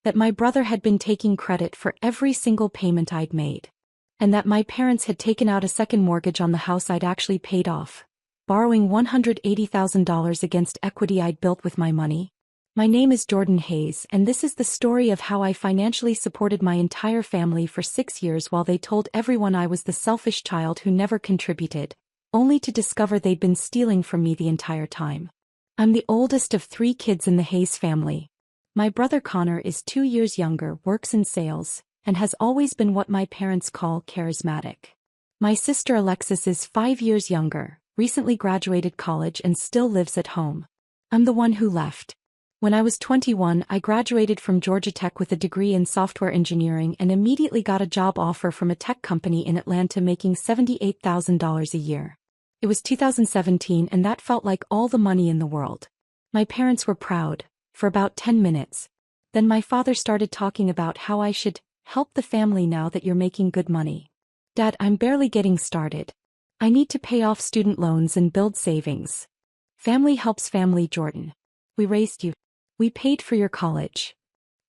that my brother had been taking credit for every single payment I'd made, and that my parents had taken out a second mortgage on the house I'd actually paid off, borrowing $180,000 against equity I'd built with my money. My name is Jordan Hayes, and this is the story of how I financially supported my entire family for 6 years while they told everyone I was the selfish child who never contributed, only to discover they'd been stealing from me the entire time. I'm the oldest of 3 kids in the Hayes family. My brother Connor is 2 years younger, works in sales, and has always been what my parents call charismatic. My sister Alexis is 5 years younger, recently graduated college and still lives at home. I'm the one who left. When I was 21, I graduated from Georgia Tech with a degree in software engineering and immediately got a job offer from a tech company in Atlanta making $78,000 a year. It was 2017 and that felt like all the money in the world. My parents were proud, for about 10 minutes. Then my father started talking about how I should help the family now that you're making good money. Dad, I'm barely getting started. I need to pay off student loans and build savings. Family helps family, Jordan. We raised you. We paid for your college.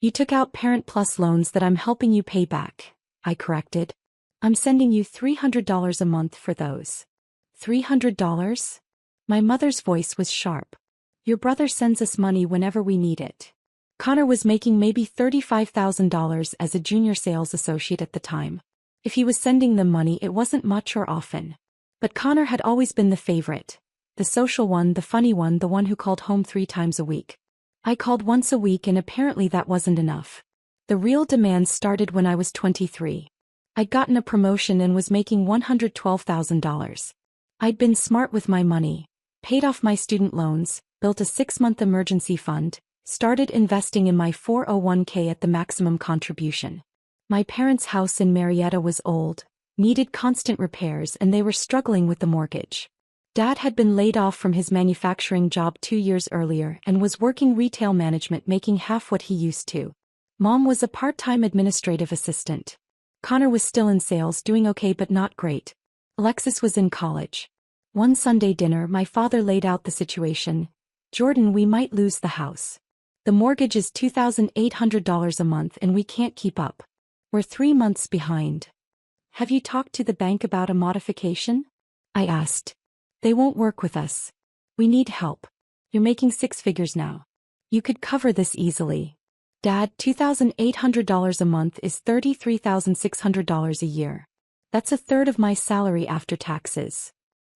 You took out Parent Plus loans that I'm helping you pay back, I corrected. I'm sending you $300 a month for those. $300? My mother's voice was sharp. Your brother sends us money whenever we need it. Connor was making maybe $35,000 as a junior sales associate at the time. If he was sending them money, it wasn't much or often. But Connor had always been the favorite. The social one, the funny one, the one who called home 3 times a week. I called once a week and apparently that wasn't enough. The real demands started when I was 23. I'd gotten a promotion and was making $112,000. I'd been smart with my money, paid off my student loans, built a 6-month emergency fund, started investing in my 401k at the maximum contribution. My parents' house in Marietta was old, needed constant repairs, and they were struggling with the mortgage. Dad had been laid off from his manufacturing job 2 years earlier and was working retail management, making half what he used to. Mom was a part-time administrative assistant. Connor was still in sales, doing okay but not great. Alexis was in college. One Sunday dinner, my father laid out the situation. Jordan, we might lose the house. The mortgage is $2,800 a month and we can't keep up. We're 3 months behind. Have you talked to the bank about a modification? I asked. They won't work with us. We need help. You're making 6 figures now. You could cover this easily. Dad, $2,800 a month is $33,600 a year. That's a third of my salary after taxes.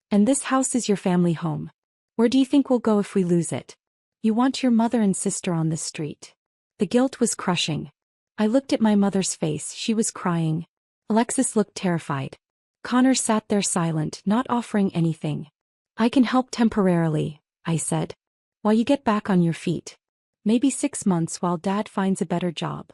And this house is your family home. Where do you think we'll go if we lose it? You want your mother and sister on the street. The guilt was crushing. I looked at my mother's face, she was crying. Alexis looked terrified. Connor sat there silent, not offering anything. I can help temporarily, I said. While you get back on your feet. Maybe 6 months while Dad finds a better job.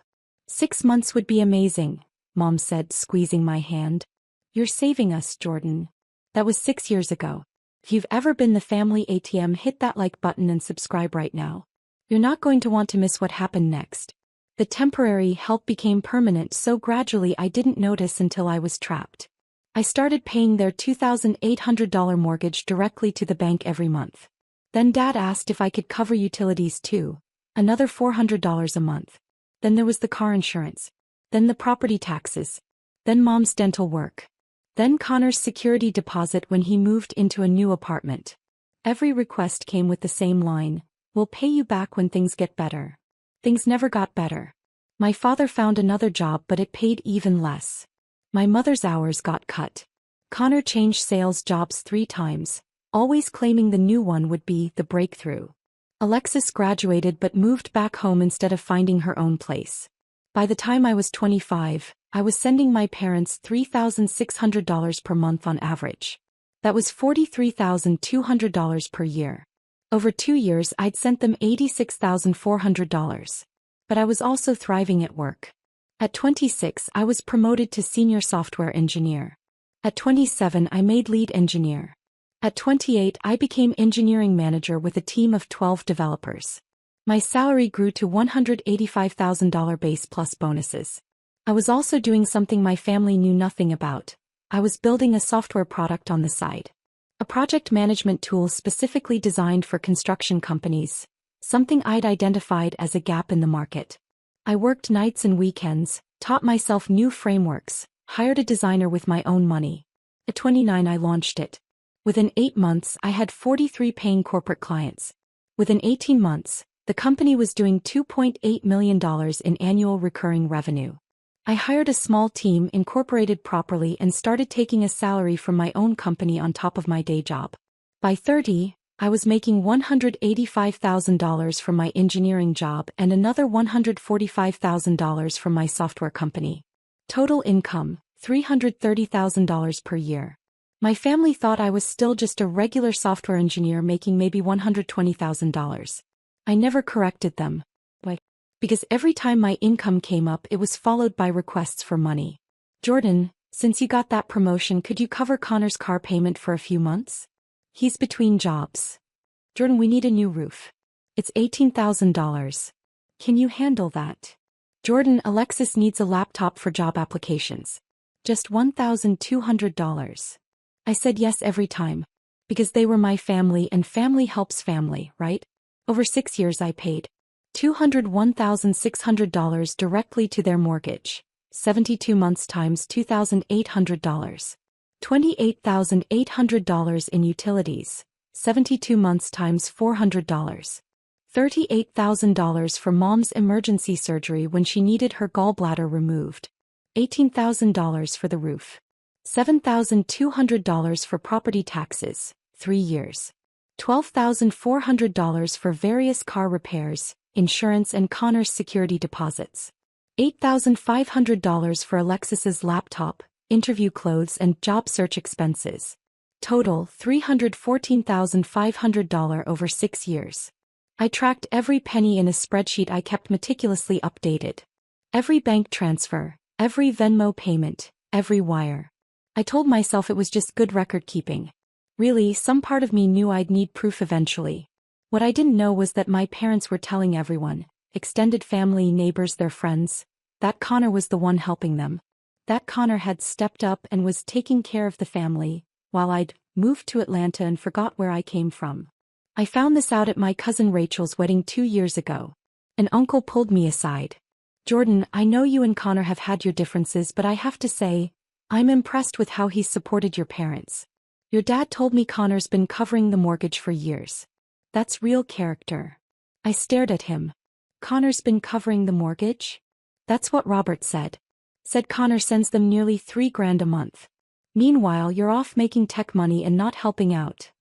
6 months would be amazing, Mom said, squeezing my hand. You're saving us, Jordan. That was 6 years ago. If you've ever been the family ATM, hit that like button and subscribe right now. You're not going to want to miss what happened next. The temporary help became permanent so gradually I didn't notice until I was trapped. I started paying their $2,800 mortgage directly to the bank every month. Then Dad asked if I could cover utilities too, another $400 a month. Then there was the car insurance. Then the property taxes. Then Mom's dental work. Then Connor's security deposit when he moved into a new apartment. Every request came with the same line, we'll pay you back when things get better. Things never got better. My father found another job but it paid even less. My mother's hours got cut. Connor changed sales jobs 3 times, always claiming the new one would be the breakthrough. Alexis graduated but moved back home instead of finding her own place. By the time I was 25, I was sending my parents $3,600 per month on average. That was $43,200 per year. Over 2 years I'd sent them $86,400. But I was also thriving at work. At 26 I was promoted to senior software engineer. At 27 I made lead engineer. At 28 I became engineering manager with a team of 12 developers. My salary grew to $185,000 base plus bonuses. I was also doing something my family knew nothing about. I was building a software product on the side. A project management tool specifically designed for construction companies, something I'd identified as a gap in the market. I worked nights and weekends, taught myself new frameworks, hired a designer with my own money. At 29 I launched it. Within 8 months I had 43 paying corporate clients. Within 18 months, the company was doing $2.8 million in annual recurring revenue. I hired a small team, incorporated properly, and started taking a salary from my own company on top of my day job. By 30, I was making $185,000 from my engineering job and another $145,000 from my software company. Total income, $330,000 per year. My family thought I was still just a regular software engineer making maybe $120,000. I never corrected them. Why? Because every time my income came up, it was followed by requests for money. Jordan, since you got that promotion, could you cover Connor's car payment for a few months? He's between jobs. Jordan, we need a new roof. It's $18,000. Can you handle that? Jordan, Alexis needs a laptop for job applications. Just $1,200. I said yes every time. Because they were my family and family helps family, right? Over 6 years I paid $201,600 directly to their mortgage. 72 months times $2,800. $28,800 in utilities. 72 months times $400. $38,000 for mom's emergency surgery when she needed her gallbladder removed. $18,000 for the roof. $7,200 for property taxes, 3 years. $12,400 for various car repairs, insurance and Connor's security deposits. $8,500 for Alexis's laptop, interview clothes and job search expenses. Total $314,500 over 6 years. I tracked every penny in a spreadsheet I kept meticulously updated. Every bank transfer, every Venmo payment, every wire. I told myself it was just good record keeping. Really, some part of me knew I'd need proof eventually. What I didn't know was that my parents were telling everyone, extended family, neighbors, their friends, that Connor was the one helping them. That Connor had stepped up and was taking care of the family, while I'd moved to Atlanta and forgot where I came from. I found this out at my cousin Rachel's wedding 2 years ago. An uncle pulled me aside. Jordan, I know you and Connor have had your differences, but I have to say, I'm impressed with how he's supported your parents. Your dad told me Connor's been covering the mortgage for years. That's real character. I stared at him. Connor's been covering the mortgage? That's what Robert said. Said Connor sends them nearly $3,000 a month. Meanwhile, you're off making tech money and not helping out.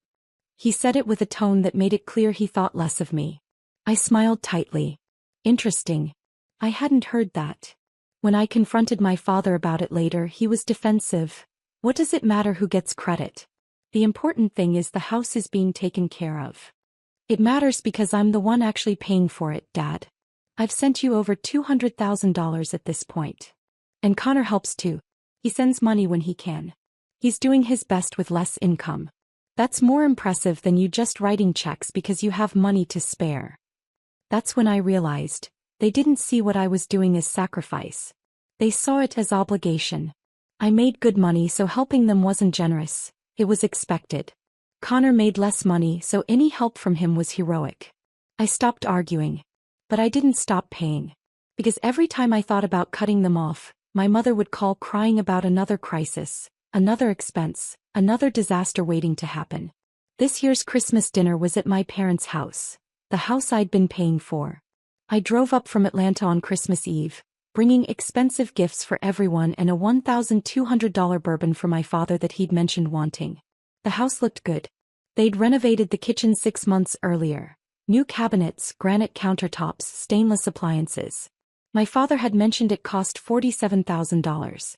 He said it with a tone that made it clear he thought less of me. I smiled tightly. Interesting. I hadn't heard that. When I confronted my father about it later, he was defensive. What does it matter who gets credit? The important thing is the house is being taken care of. It matters because I'm the one actually paying for it, Dad. I've sent you over $200,000 at this point. And Connor helps too. He sends money when he can. He's doing his best with less income. That's more impressive than you just writing checks because you have money to spare. That's when I realized, they didn't see what I was doing as sacrifice. They saw it as obligation. I made good money, so helping them wasn't generous, it was expected. Connor made less money, so any help from him was heroic. I stopped arguing. But I didn't stop paying. Because every time I thought about cutting them off, my mother would call crying about another crisis, another expense, another disaster waiting to happen. This year's Christmas dinner was at my parents' house, the house I'd been paying for. I drove up from Atlanta on Christmas Eve, bringing expensive gifts for everyone and a $1,200 bourbon for my father that he'd mentioned wanting. The house looked good. They'd renovated the kitchen 6 months earlier. New cabinets, granite countertops, stainless appliances. My father had mentioned it cost $47,000.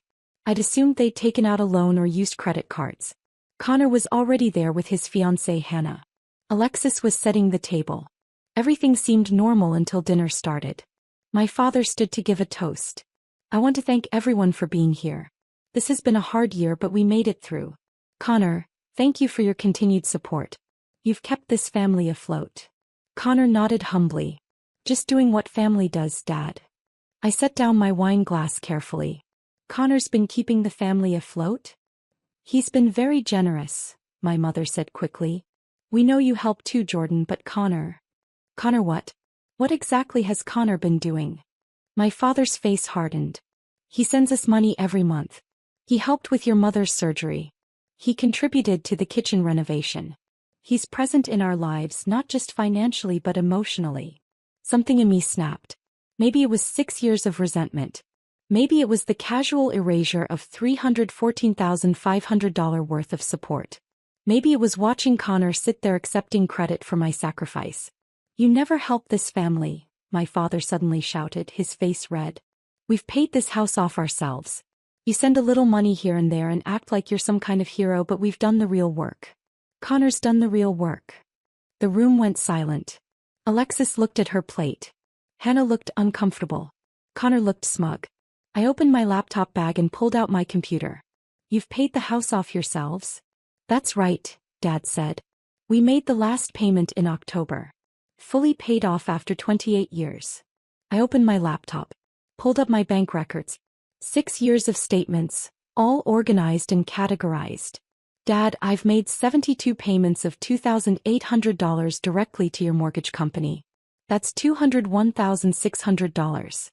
I'd assumed they'd taken out a loan or used credit cards. Connor was already there with his fiancée Hannah. Alexis was setting the table. Everything seemed normal until dinner started. My father stood to give a toast. I want to thank everyone for being here. This has been a hard year, but we made it through. Connor, thank you for your continued support. You've kept this family afloat. Connor nodded humbly. Just doing what family does, Dad. I set down my wine glass carefully. Connor's been keeping the family afloat? He's been very generous, my mother said quickly. We know you help too, Jordan, but Connor. Connor what? What exactly has Connor been doing? My father's face hardened. He sends us money every month. He helped with your mother's surgery. He contributed to the kitchen renovation. He's present in our lives not just financially but emotionally. Something in me snapped. Maybe it was 6 years of resentment. Maybe it was the casual erasure of $314,500 worth of support. Maybe it was watching Connor sit there accepting credit for my sacrifice. You never helped this family, my father suddenly shouted, his face red. We've paid this house off ourselves. You send a little money here and there and act like you're some kind of hero, but we've done the real work. Connor's done the real work. The room went silent. Alexis looked at her plate. Hannah looked uncomfortable. Connor looked smug. I opened my laptop bag and pulled out my computer. You've paid the house off yourselves? That's right, Dad said. We made the last payment in October. Fully paid off after 28 years. I opened my laptop. Pulled up my bank records. 6 years of statements, all organized and categorized. Dad, I've made 72 payments of $2,800 directly to your mortgage company. That's $201,600.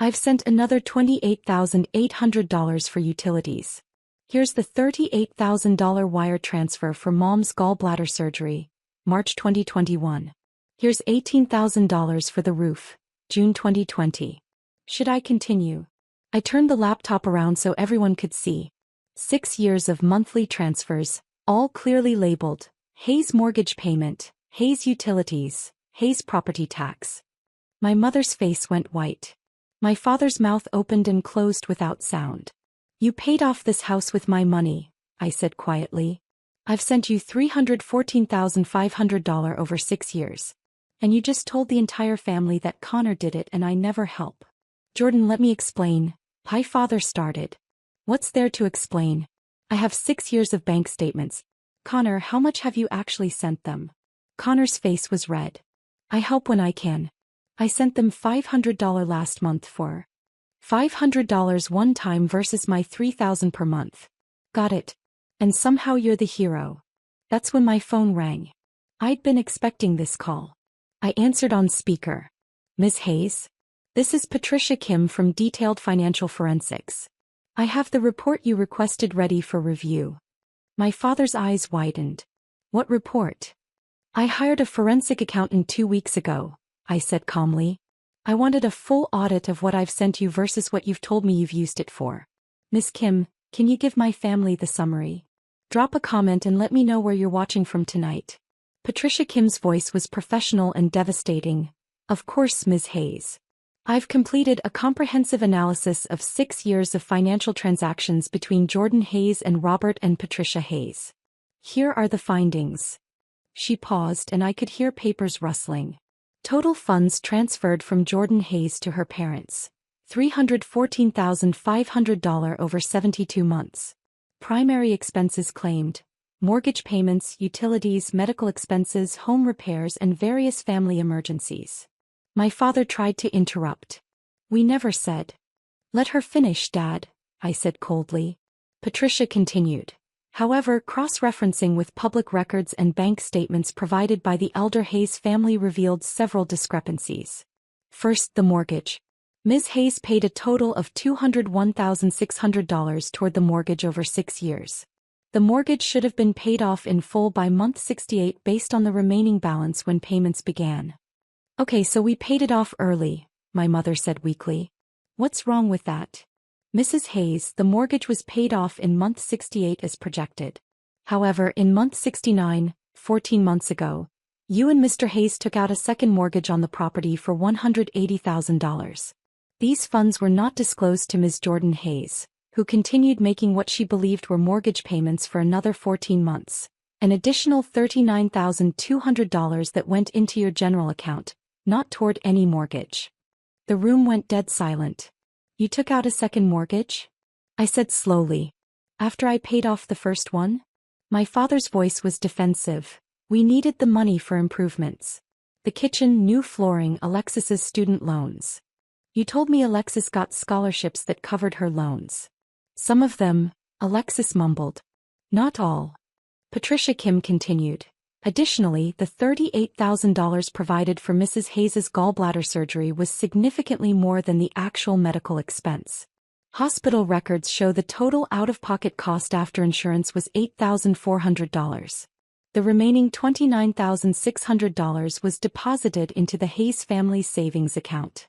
I've sent another $28,800 for utilities. Here's the $38,000 wire transfer for Mom's gallbladder surgery, March 2021. Here's $18,000 for the roof, June 2020. Should I continue? I turned the laptop around so everyone could see. 6 years of monthly transfers, all clearly labeled, Hayes mortgage payment, Hayes utilities, Hayes property tax. My mother's face went white. My father's mouth opened and closed without sound. You paid off this house with my money, I said quietly. I've sent you $314,500 over 6 years. And you just told the entire family that Connor did it and I never help. Jordan, let me explain. My father started. What's there to explain? I have 6 years of bank statements. Connor, how much have you actually sent them? Connor's face was red. I help when I can. I sent them $500 last month for $500 one time versus my $3,000 per month. Got it. And somehow you're the hero. That's when my phone rang. I'd been expecting this call. I answered on speaker. Ms. Hayes? This is Patricia Kim from Detailed Financial Forensics. I have the report you requested ready for review. My father's eyes widened. What report? I hired a forensic accountant 2 weeks ago, I said calmly. I wanted a full audit of what I've sent you versus what you've told me you've used it for. Ms. Kim, can you give my family the summary? Drop a comment and let me know where you're watching from tonight. Patricia Kim's voice was professional and devastating. Of course, Ms. Hayes. I've completed a comprehensive analysis of 6 years of financial transactions between Jordan Hayes and Robert and Patricia Hayes. Here are the findings. She paused and I could hear papers rustling. Total funds transferred from Jordan Hayes to her parents. $314,500 over 72 months. Primary expenses claimed. Mortgage payments, utilities, medical expenses, home repairs, and various family emergencies. My father tried to interrupt. We never said. Let her finish, Dad, I said coldly. Patricia continued. However, cross-referencing with public records and bank statements provided by the elder Hayes family revealed several discrepancies. First, the mortgage. Ms. Hayes paid a total of $201,600 toward the mortgage over 6 years. The mortgage should have been paid off in full by month 68 based on the remaining balance when payments began. Okay, so we paid it off early, my mother said weakly. What's wrong with that? Mrs. Hayes, the mortgage was paid off in month 68 as projected. However, in month 69, 14 months ago, you and Mr. Hayes took out a second mortgage on the property for $180,000. These funds were not disclosed to Ms. Jordan Hayes, who continued making what she believed were mortgage payments for another 14 months, an additional $39,200 that went into your general account, not toward any mortgage. The room went dead silent. You took out a second mortgage? I said slowly. After I paid off the first one? My father's voice was defensive. We needed the money for improvements. The kitchen, new flooring, Alexis's student loans. You told me Alexis got scholarships that covered her loans. Some of them, Alexis mumbled. Not all. Patricia Kim continued. Additionally, the $38,000 provided for Mrs. Hayes's gallbladder surgery was significantly more than the actual medical expense. Hospital records show the total out-of-pocket cost after insurance was $8,400. The remaining $29,600 was deposited into the Hayes family's savings account.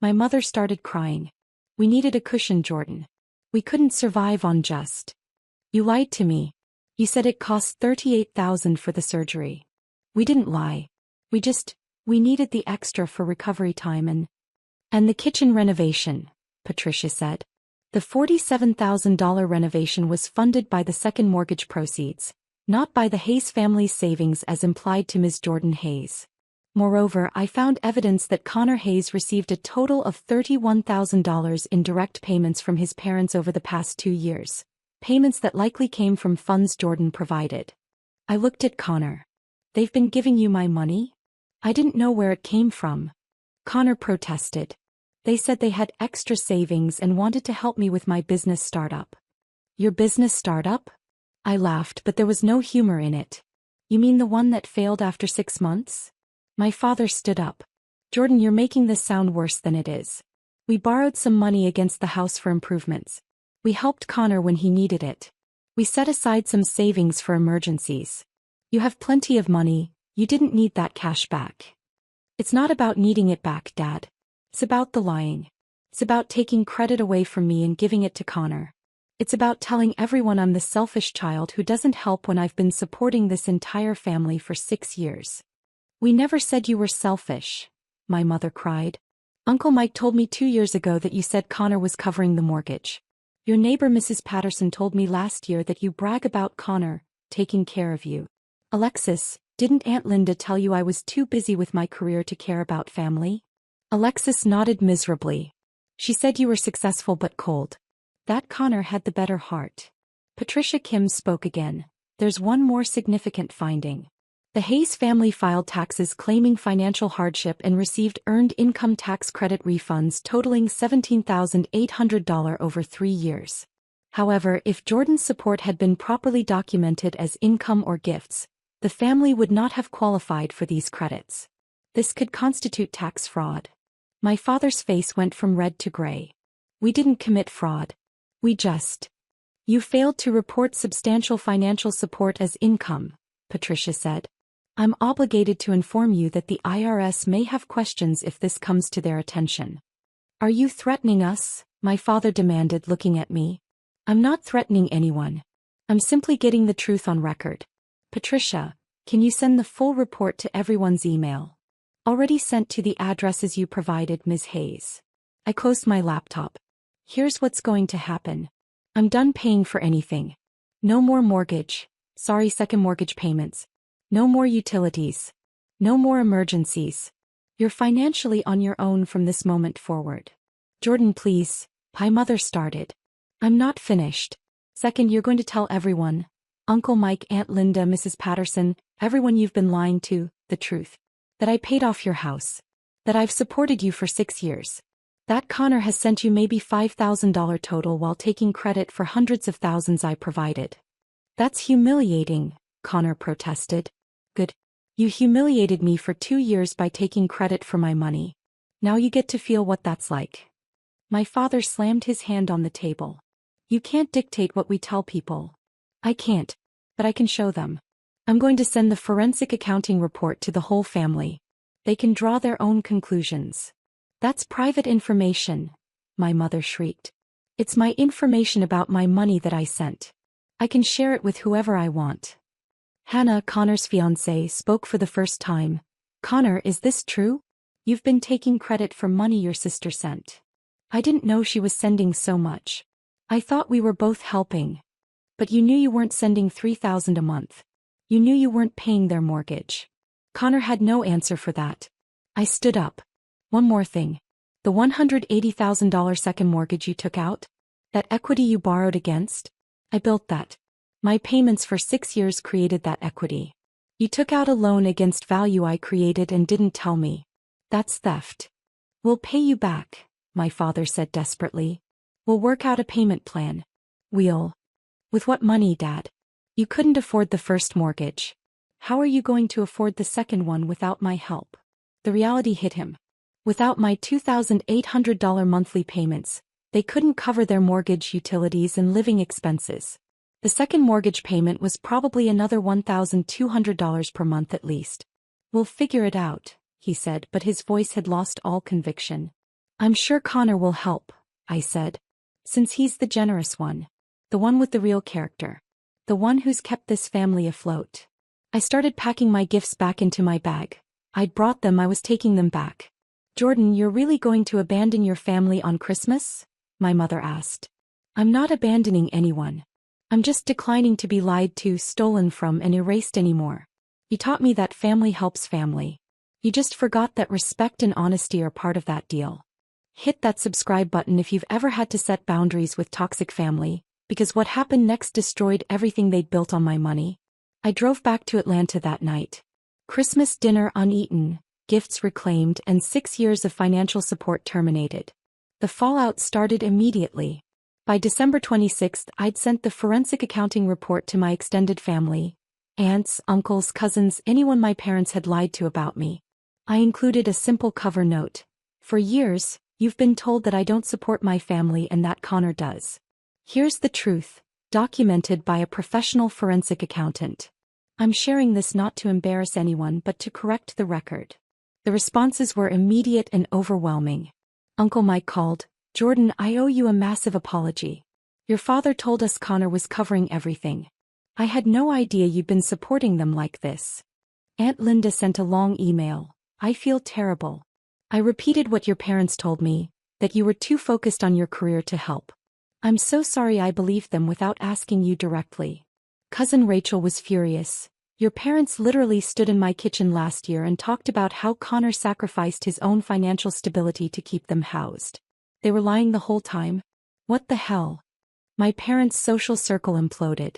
My mother started crying. We needed a cushion, Jordan. We couldn't survive on just. You lied to me. You said it cost $38,000 for the surgery. We didn't lie. We needed the extra for recovery time and the kitchen renovation, Patricia said. The $47,000 renovation was funded by the second mortgage proceeds, not by the Hayes family's savings as implied to Ms. Jordan Hayes. Moreover, I found evidence that Connor Hayes received a total of $31,000 in direct payments from his parents over the past 2 years, payments that likely came from funds Jordan provided. I looked at Connor. They've been giving you my money? I didn't know where it came from. Connor protested. They said they had extra savings and wanted to help me with my business startup. Your business startup? I laughed, but there was no humor in it. You mean the one that failed after 6 months? My father stood up. Jordan, you're making this sound worse than it is. We borrowed some money against the house for improvements. We helped Connor when he needed it. We set aside some savings for emergencies. You have plenty of money, you didn't need that cash back. It's not about needing it back, Dad. It's about the lying. It's about taking credit away from me and giving it to Connor. It's about telling everyone I'm the selfish child who doesn't help when I've been supporting this entire family for 6 years. We never said you were selfish, my mother cried. Uncle Mike told me 2 years ago that you said Connor was covering the mortgage. Your neighbor Mrs. Patterson told me last year that you brag about Connor taking care of you. Alexis, didn't Aunt Linda tell you I was too busy with my career to care about family? Alexis nodded miserably. She said you were successful but cold. That Connor had the better heart. Patricia Kim spoke again. There's one more significant finding. The Hayes family filed taxes claiming financial hardship and received earned income tax credit refunds totaling $17,800 over 3 years. However, if Jordan's support had been properly documented as income or gifts, the family would not have qualified for these credits. This could constitute tax fraud. My father's face went from red to gray. We didn't commit fraud. You failed to report substantial financial support as income, Patricia said. I'm obligated to inform you that the IRS may have questions if this comes to their attention. Are you threatening us? My father demanded, looking at me. I'm not threatening anyone. I'm simply getting the truth on record. Patricia, can you send the full report to everyone's email? Already sent to the addresses you provided, Ms. Hayes. I closed my laptop. Here's what's going to happen. I'm done paying for anything. No more mortgage. Sorry, second mortgage payments. No more utilities. No more emergencies. You're financially on your own from this moment forward. Jordan, please. My mother started. I'm not finished. Second, you're going to tell everyone. Uncle Mike, Aunt Linda, Mrs. Patterson, everyone you've been lying to, the truth. That I paid off your house. That I've supported you for 6 years. That Connor has sent you maybe $5,000 total while taking credit for hundreds of thousands I provided. That's humiliating, Connor protested. Good. You humiliated me for 2 years by taking credit for my money. Now you get to feel what that's like. My father slammed his hand on the table. You can't dictate what we tell people. I can't, but I can show them. I'm going to send the forensic accounting report to the whole family. They can draw their own conclusions. That's private information, my mother shrieked. It's my information about my money that I sent. I can share it with whoever I want. Hannah, Connor's fiancée, spoke for the first time. Connor, is this true? You've been taking credit for money your sister sent. I didn't know she was sending so much. I thought we were both helping. But you knew you weren't sending $3,000 a month. You knew you weren't paying their mortgage. Connor had no answer for that. I stood up. One more thing. The $180,000 second mortgage you took out? That equity you borrowed against? I built that. My payments for 6 years created that equity. You took out a loan against value I created and didn't tell me. That's theft. We'll pay you back, my father said desperately. We'll work out a payment plan. With what money, Dad? You couldn't afford the first mortgage. How are you going to afford the second one without my help? The reality hit him. Without my $2,800 monthly payments, they couldn't cover their mortgage, utilities, and living expenses. The second mortgage payment was probably another $1,200 per month at least. We'll figure it out, he said, but his voice had lost all conviction. I'm sure Connor will help, I said. Since he's the generous one. The one with the real character. The one who's kept this family afloat. I started packing my gifts back into my bag. I'd brought them, I was taking them back. Jordan, you're really going to abandon your family on Christmas? My mother asked. I'm not abandoning anyone. I'm just declining to be lied to, stolen from, and erased anymore. You taught me that family helps family. You just forgot that respect and honesty are part of that deal. Hit that subscribe button if you've ever had to set boundaries with toxic family, because what happened next destroyed everything they'd built on my money. I drove back to Atlanta that night. Christmas dinner uneaten, gifts reclaimed, and 6 years of financial support terminated. The fallout started immediately. By December 26th, I'd sent the forensic accounting report to my extended family. Aunts, uncles, cousins, anyone my parents had lied to about me. I included a simple cover note. For years, you've been told that I don't support my family and that Connor does. Here's the truth, documented by a professional forensic accountant. I'm sharing this not to embarrass anyone but to correct the record. The responses were immediate and overwhelming. Uncle Mike called, Jordan, I owe you a massive apology. Your father told us Connor was covering everything. I had no idea you'd been supporting them like this. Aunt Linda sent a long email. I feel terrible. I repeated what your parents told me, that you were too focused on your career to help. I'm so sorry I believed them without asking you directly. Cousin Rachel was furious. Your parents literally stood in my kitchen last year and talked about how Connor sacrificed his own financial stability to keep them housed. They were lying the whole time? What the hell? My parents' social circle imploded.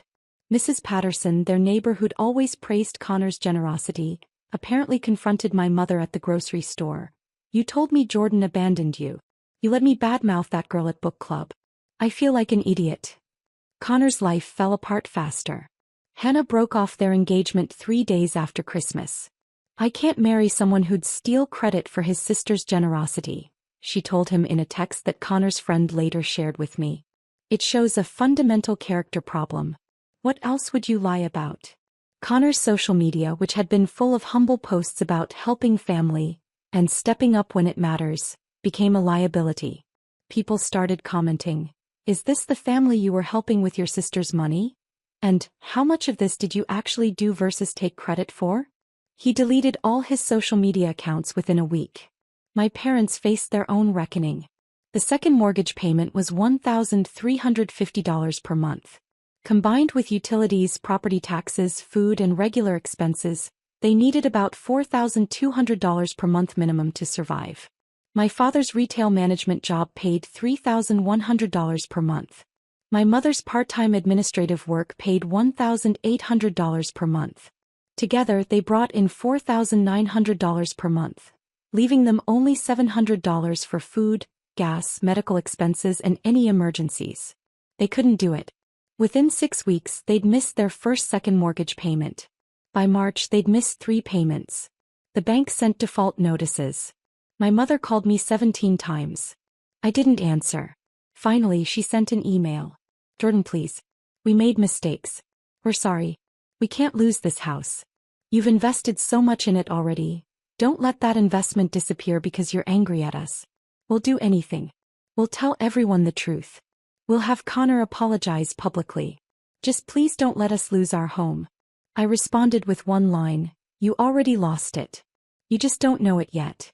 Mrs. Patterson, their neighbor who'd always praised Connor's generosity, apparently confronted my mother at the grocery store. You told me Jordan abandoned you. You let me badmouth that girl at book club. I feel like an idiot. Connor's life fell apart faster. Hannah broke off their engagement 3 days after Christmas. I can't marry someone who'd steal credit for his sister's generosity, she told him in a text that Connor's friend later shared with me. It shows a fundamental character problem. What else would you lie about? Connor's social media, which had been full of humble posts about helping family and stepping up when it matters, became a liability. People started commenting, "Is this the family you were helping with your sister's money? And how much of this did you actually do versus take credit for?" He deleted all his social media accounts within a week. My parents faced their own reckoning. The second mortgage payment was $1,350 per month. Combined with utilities, property taxes, food, and regular expenses, they needed about $4,200 per month minimum to survive. My father's retail management job paid $3,100 per month. My mother's part-time administrative work paid $1,800 per month. Together, they brought in $4,900 per month, leaving them only $700 for food, gas, medical expenses, and any emergencies. They couldn't do it. Within 6 weeks, they'd missed their first second mortgage payment. By March, they'd missed 3 payments. The bank sent default notices. My mother called me 17 times. I didn't answer. Finally, she sent an email. "Jordan, please. We made mistakes. We're sorry. We can't lose this house. You've invested so much in it already. Don't let that investment disappear because you're angry at us. We'll do anything. We'll tell everyone the truth. We'll have Connor apologize publicly. Just please don't let us lose our home." I responded with one line, "You already lost it. You just don't know it yet."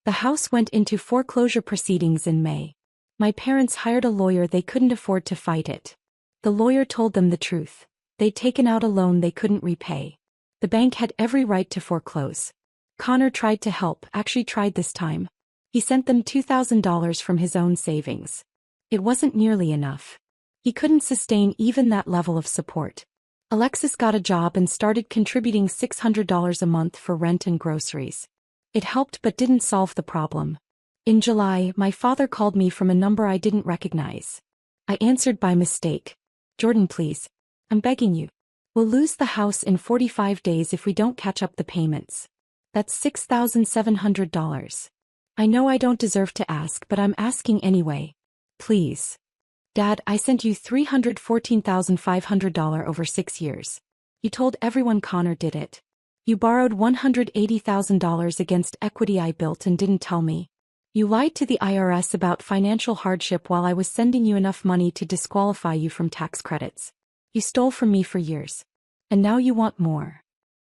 The house went into foreclosure proceedings in May. My parents hired a lawyer. They couldn't afford to fight it. The lawyer told them the truth. They'd taken out a loan they couldn't repay. The bank had every right to foreclose. Connor tried to help, actually tried this time. He sent them $2,000 from his own savings. It wasn't nearly enough. He couldn't sustain even that level of support. Alexis got a job and started contributing $600 a month for rent and groceries. It helped but didn't solve the problem. In July, my father called me from a number I didn't recognize. I answered by mistake. "Jordan, please. I'm begging you. We'll lose the house in 45 days if we don't catch up the payments. That's $6,700. I know I don't deserve to ask, but I'm asking anyway. Please. Dad, I sent you $314,500 over 6 years. You told everyone Connor did it. You borrowed $180,000 against equity I built and didn't tell me. You lied to the IRS about financial hardship while I was sending you enough money to disqualify you from tax credits. You stole from me for years. And now you want more.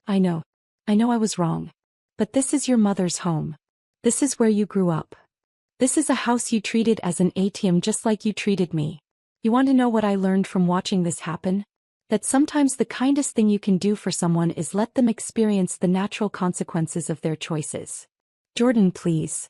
I know I was wrong. But this is your mother's home. This is where you grew up. This is a house you treated as an ATM just like you treated me. You want to know what I learned from watching this happen? That sometimes the kindest thing you can do for someone is let them experience the natural consequences of their choices. Jordan, please.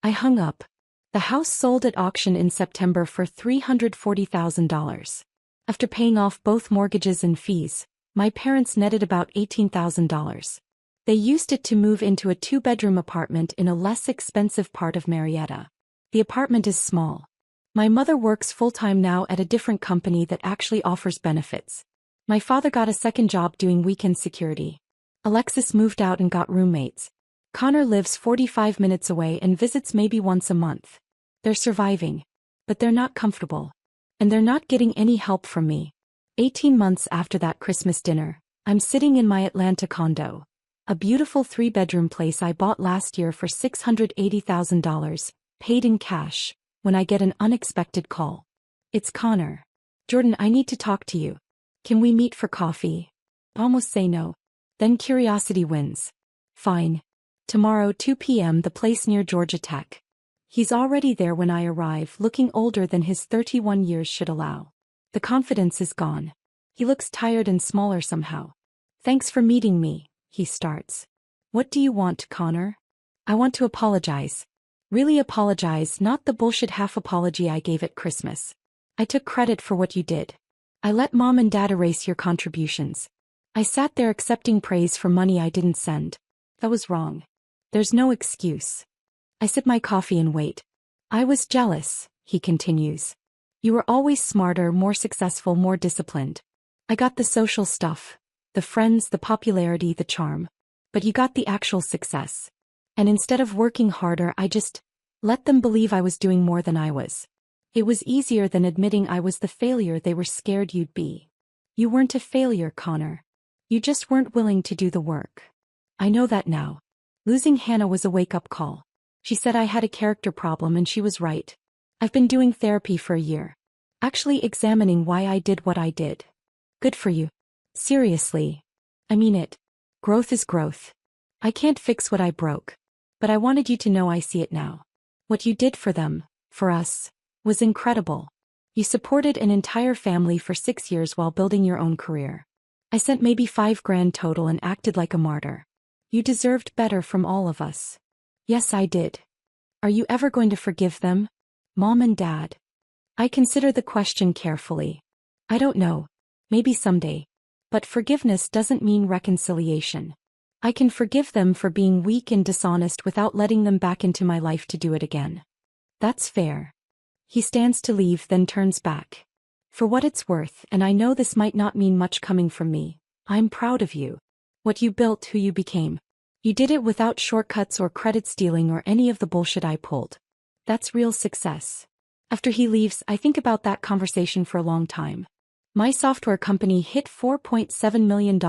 I hung up. The house sold at auction in September for $340,000. After paying off both mortgages and fees, my parents netted about $18,000. They used it to move into a 2-bedroom apartment in a less expensive part of Marietta. The apartment is small. My mother works full-time now at a different company that actually offers benefits. My father got a second job doing weekend security. Alexis moved out and got roommates. Connor lives 45 minutes away and visits maybe once a month. They're surviving. But they're not comfortable. And they're not getting any help from me. 18 months after that Christmas dinner, I'm sitting in my Atlanta condo. A beautiful 3-bedroom place I bought last year for $680,000, paid in cash, when I get an unexpected call. It's Connor. Jordan, I need to talk to you. Can we meet for coffee? Almost say no. Then curiosity wins. Fine. Tomorrow 2 p.m. the place near Georgia Tech. He's already there when I arrive, looking older than his 31 years should allow. The confidence is gone. He looks tired and smaller somehow. Thanks for meeting me. He starts. What do you want, Connor? I want to apologize. Really apologize, not the bullshit half apology I gave at Christmas. I took credit for what you did. I let Mom and Dad erase your contributions. I sat there accepting praise for money I didn't send. That was wrong. There's no excuse. I sip my coffee and wait. I was jealous, he continues. You were always smarter, more successful, more disciplined. I got the social stuff. The friends, the popularity, the charm. But you got the actual success. And instead of working harder, I just let them believe I was doing more than I was. It was easier than admitting I was the failure they were scared you'd be. You weren't a failure, Connor. You just weren't willing to do the work. I know that now. Losing Hannah was a wake-up call. She said I had a character problem and she was right. I've been doing therapy for a year. Actually examining why I did what I did. Good for you. Seriously. I mean it. Growth is growth. I can't fix what I broke. But I wanted you to know I see it now. What you did for them, for us, was incredible. You supported an entire family for 6 years while building your own career. I sent maybe $5,000 total and acted like a martyr. You deserved better from all of us. Yes, I did. Are you ever going to forgive them? Mom and Dad? I consider the question carefully. I don't know. Maybe someday. But forgiveness doesn't mean reconciliation. I can forgive them for being weak and dishonest without letting them back into my life to do it again. That's fair. He stands to leave, then turns back. For what it's worth, and I know this might not mean much coming from me, I'm proud of you. What you built, who you became. You did it without shortcuts or credit stealing or any of the bullshit I pulled. That's real success. After he leaves, I think about that conversation for a long time. My software company hit $4.7 million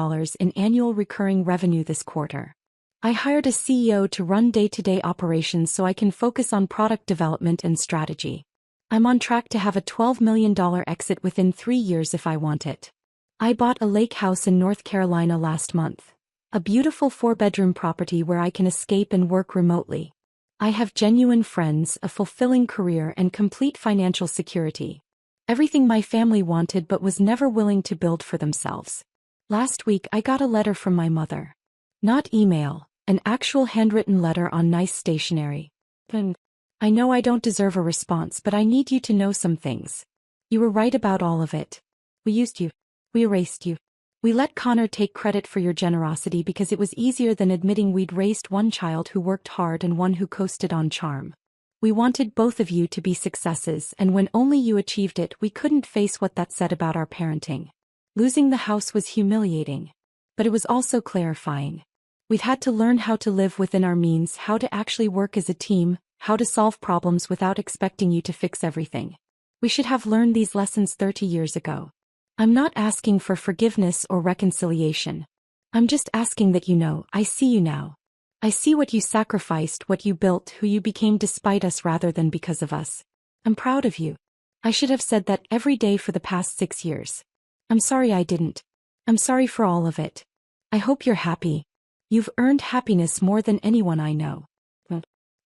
in annual recurring revenue this quarter. I hired a CEO to run day-to-day operations so I can focus on product development and strategy. I'm on track to have a $12 million exit within 3 years if I want it. I bought a lake house in North Carolina last month. A beautiful 4-bedroom property where I can escape and work remotely. I have genuine friends, a fulfilling career, and complete financial security. Everything my family wanted but was never willing to build for themselves. Last week I got a letter from my mother. Not email, an actual handwritten letter on nice stationery. And I know I don't deserve a response, but I need you to know some things. You were right about all of it. We used you. We erased you. We let Connor take credit for your generosity because it was easier than admitting we'd raised one child who worked hard and one who coasted on charm. We wanted both of you to be successes, and when only you achieved it, we couldn't face what that said about our parenting. Losing the house was humiliating. But it was also clarifying. We'd had to learn how to live within our means, how to actually work as a team, how to solve problems without expecting you to fix everything. We should have learned these lessons 30 years ago. I'm not asking for forgiveness or reconciliation. I'm just asking that you know, I see you now. I see what you sacrificed, what you built, who you became despite us rather than because of us. I'm proud of you. I should have said that every day for the past 6 years. I'm sorry I didn't. I'm sorry for all of it. I hope you're happy. You've earned happiness more than anyone I know.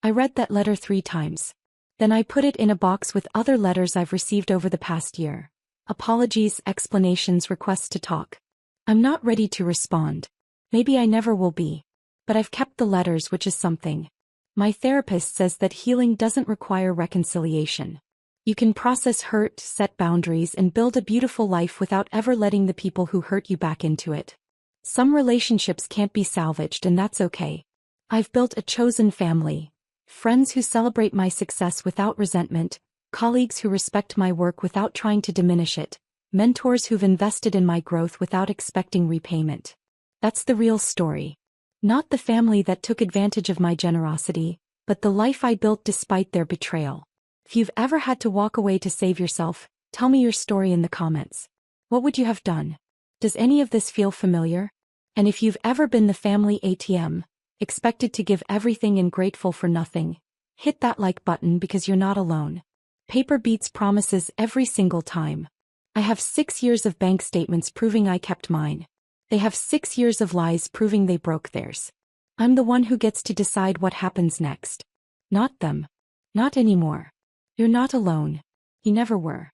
I read that letter 3 times. Then I put it in a box with other letters I've received over the past year. Apologies, explanations, requests to talk. I'm not ready to respond. Maybe I never will be. But I've kept the letters, which is something. My therapist says that healing doesn't require reconciliation. You can process hurt, set boundaries, and build a beautiful life without ever letting the people who hurt you back into it. Some relationships can't be salvaged, and that's okay. I've built a chosen family. Friends who celebrate my success without resentment, colleagues who respect my work without trying to diminish it, mentors who've invested in my growth without expecting repayment. That's the real story. Not the family that took advantage of my generosity, but the life I built despite their betrayal. If you've ever had to walk away to save yourself, tell me your story in the comments. What would you have done? Does any of this feel familiar? And if you've ever been the family ATM, expected to give everything and grateful for nothing, hit that like button because you're not alone. Paper beats promises every single time. I have 6 years of bank statements proving I kept mine. They have 6 years of lies proving they broke theirs. I'm the one who gets to decide what happens next. Not them. Not anymore. You're not alone. You never were.